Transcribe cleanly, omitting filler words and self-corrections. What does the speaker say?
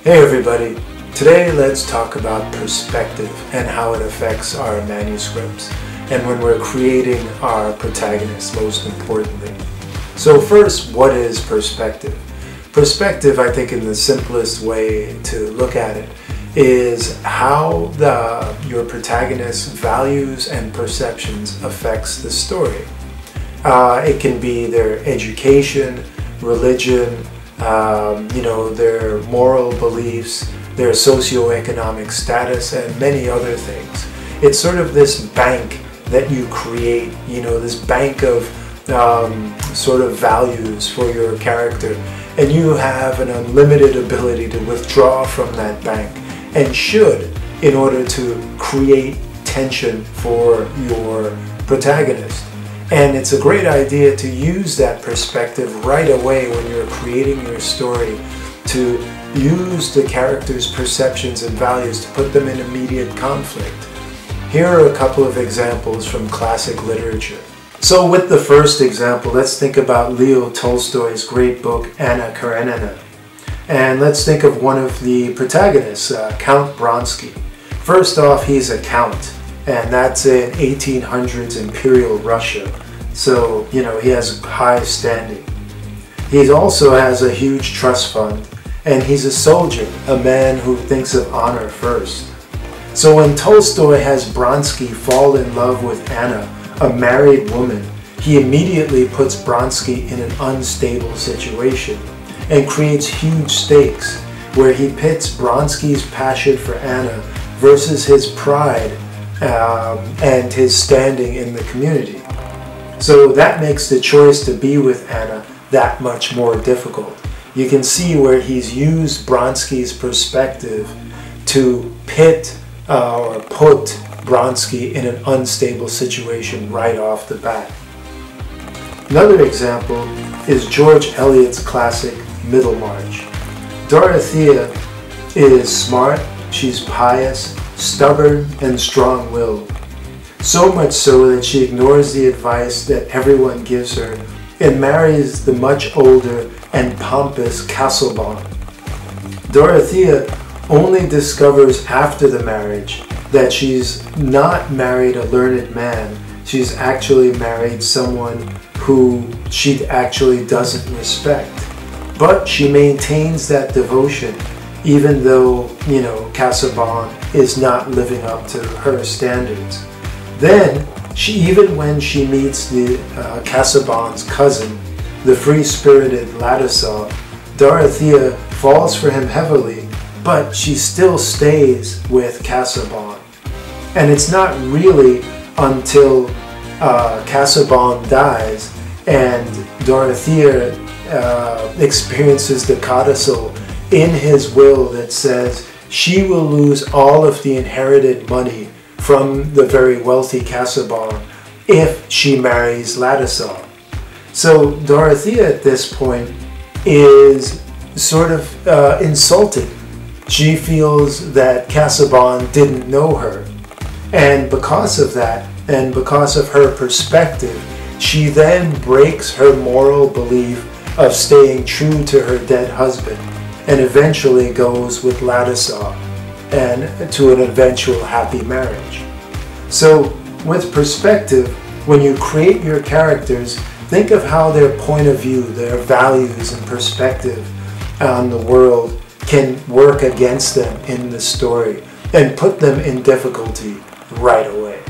Hey everybody, today let's talk about perspective and how it affects our manuscripts and when we're creating our protagonists, most importantly. So first, what is perspective? Perspective, I think in the simplest way to look at it, is how your protagonist's values and perceptions affects the story. It can be their education, religion, their moral beliefs, their socioeconomic status, and many other things. It's sort of this bank that you create, this bank of sort of values for your character, and you have an unlimited ability to withdraw from that bank, and should, in order to create tension for your protagonist. And it's a great idea to use that perspective right away when you're creating your story, to use the character's perceptions and values to put them in immediate conflict. Here are a couple of examples from classic literature. So with the first example, let's think about Leo Tolstoy's great book, Anna Karenina. And let's think of one of the protagonists, Count Bronsky. First off, he's a count. And that's in 1800s Imperial Russia. So, he has high standing. He also has a huge trust fund, and he's a soldier, a man who thinks of honor first. So when Tolstoy has Bronsky fall in love with Anna, a married woman, he immediately puts Bronsky in an unstable situation and creates huge stakes where he pits Bronsky's passion for Anna versus his pride and his standing in the community. So that makes the choice to be with Anna that much more difficult. You can see where he's used Bronsky's perspective to pit or put Bronsky in an unstable situation right off the bat. Another example is George Eliot's classic Middlemarch. Dorothea is smart, she's pious, stubborn, and strong-willed. So much so that she ignores the advice that everyone gives her and marries the much older and pompous Casaubon. Dorothea only discovers after the marriage that she's not married a learned man. She's actually married someone who she actually doesn't respect. But she maintains that devotion even though, Casaubon is not living up to her standards. Then, even when she meets the Casaubon's cousin, the free-spirited Ladislaw, Dorothea falls for him heavily, but she still stays with Casaubon. And it's not really until Casaubon dies and Dorothea experiences the codicil in his will that says she will lose all of the inherited money from the very wealthy Casaubon if she marries Ladislaw. So Dorothea at this point is sort of insulted. She feels that Casaubon didn't know her. And because of that, and because of her perspective, she then breaks her moral belief of staying true to her dead husband, and eventually goes with Ladislaw and to an eventual happy marriage. So with perspective, when you create your characters, think of how their point of view, their values and perspective on the world can work against them in the story and put them in difficulty right away.